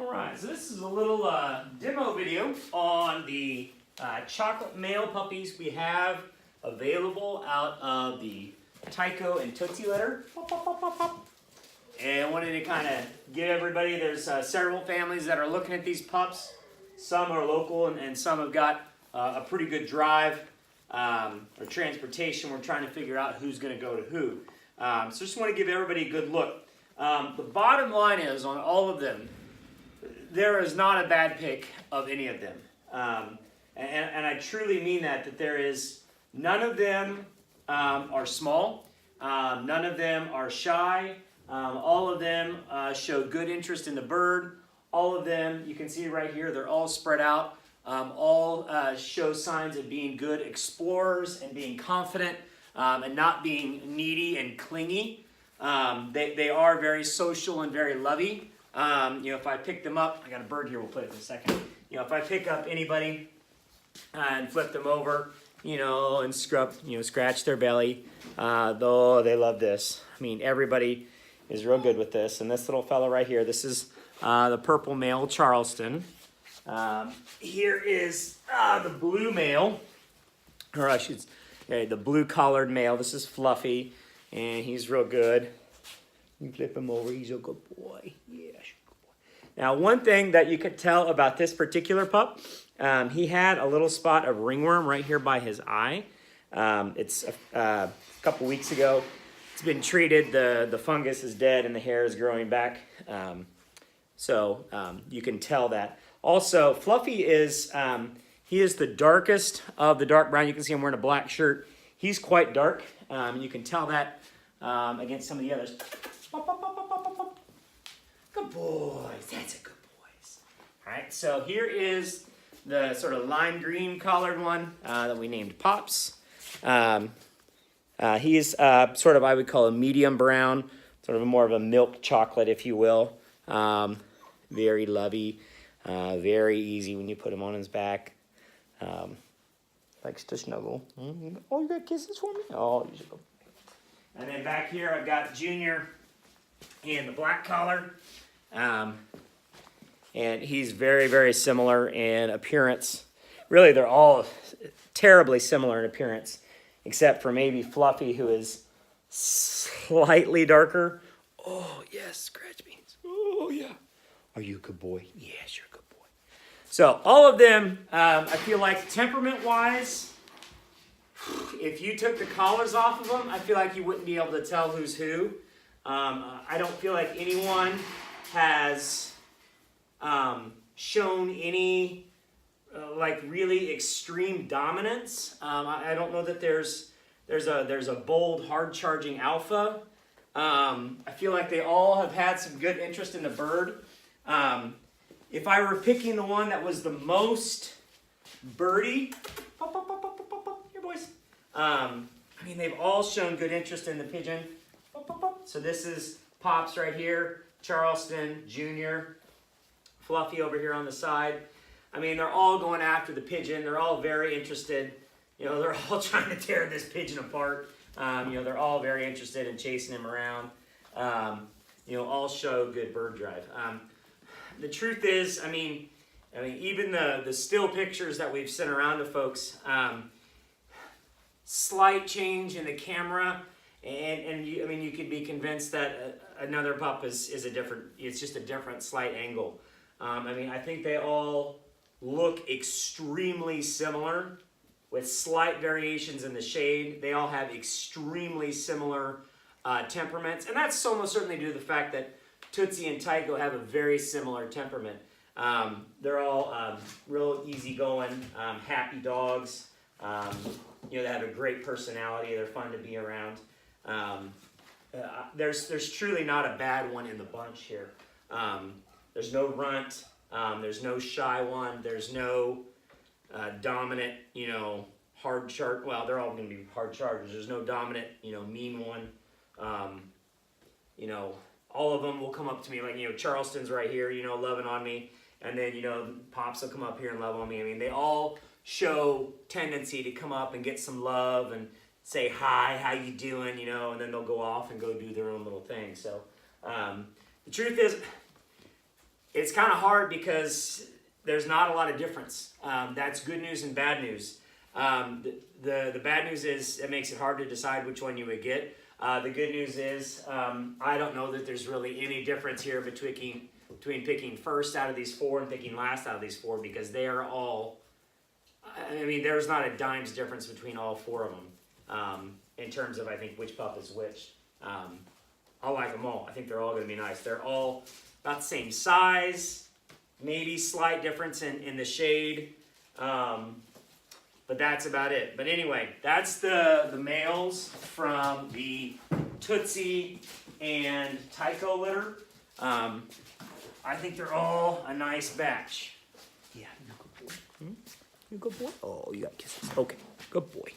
Alright, so this is a little demo video on the chocolate male puppies we have available out of the Tycho and Tootsie litter. And I wanted to kind of give everybody, there's several families that are looking at these pups. Some are local and some have got a pretty good drive or transportation. We're trying to figure out who's going to go to who. So just want to give everybody a good look. The bottom line is on all of them, there is not a bad pick of any of them. And I truly mean that there is, none of them are small, none of them are shy, all of them show good interest in the bird. All of them, you can see right here, they're all spread out, all show signs of being good explorers and being confident and not being needy and clingy. They are very social and very lovey. If I pick them up, I got a bird here, we'll put it in a second. If I pick up anybody and flip them over, and scratch their belly, though they love this. I mean, everybody is real good with this. And this little fella right here, this is the purple male Charleston. Here is the blue male, or I should say the blue collared male. This is Fluffy, and he's real good. You flip him over, he's a good boy. Yeah, good boy. Now, one thing that you could tell about this particular pup, he had a little spot of ringworm right here by his eye. It's a couple weeks ago. It's been treated. The fungus is dead and the hair is growing back. So you can tell that. Also, Fluffy is, he is the darkest of the dark brown. You can see him wearing a black shirt. He's quite dark. You can tell that against some of the others. Good boys. That's a good boys. All right, so here is the sort of lime green collared one that we named Pops. He's sort of, I would call a medium brown, sort of more of a milk chocolate, if you will. Very lovey, very easy when you put him on his back. Likes to snuggle. Oh, you got kisses for me? Oh, you should go. And then back here, I've got Junior and the black collar. And he's very, very similar in appearance. Really, they're all terribly similar in appearance, except for maybe Fluffy, who is slightly darker. Oh, yes, scratch beans. Oh, yeah. Are you a good boy? Yes, you're a good boy. So all of them, I feel like temperament-wise, if you took the collars off of them, I feel like you wouldn't be able to tell who's who. I don't feel like anyone has shown any like really extreme dominance. I don't know that there's a bold, hard-charging alpha. I feel like they all have had some good interest in the bird. If I were picking the one that was the most birdie, here boys. I mean, they've all shown good interest in the pigeon. So this is Pops right here, Charleston, Junior, Fluffy over here on the side. I mean, they're all going after the pigeon. They're all very interested. They're all trying to tear this pigeon apart. They're all very interested in chasing him around. All show good bird drive. The truth is, I mean, even the still pictures that we've sent around to folks, slight change in the camera, and you could be convinced that another pup is a different. It's just a different slight angle. I think they all look extremely similar, with slight variations in the shade. They all have extremely similar temperaments, and that's almost certainly due to the fact that Tootsie and Tycho have a very similar temperament. They're all real easygoing, happy dogs. They have a great personality. They're fun to be around. There's truly not a bad one in the bunch here. There's no runt. There's no shy one. There's no dominant, hard charge. Well, they're all going to be hard chargers. There's no dominant, mean one. All of them will come up to me, like, Charleston's right here, loving on me. And then, Pops will come up here and love on me. I mean, they all show tendency to come up and get some love and say, hi, how you doing, and then they'll go off and go do their own little thing. So the truth is, it's kind of hard because there's not a lot of difference. That's good news and bad news. The bad news is it makes it hard to decide which one you would get. The good news is I don't know that there's really any difference here between picking first out of these four and picking last out of these four, because they are all, I mean, there's not a dime's difference between all four of them in terms of, I think, which pup is which. I like them all. I think they're all going to be nice. They're all about the same size, maybe slight difference in the shade, but that's about it. But anyway, that's the males from the Tootsie and Tycho litter. I think they're all a nice batch. Yeah, you good boy. You good boy? Oh, you got kisses. Okay, good boy.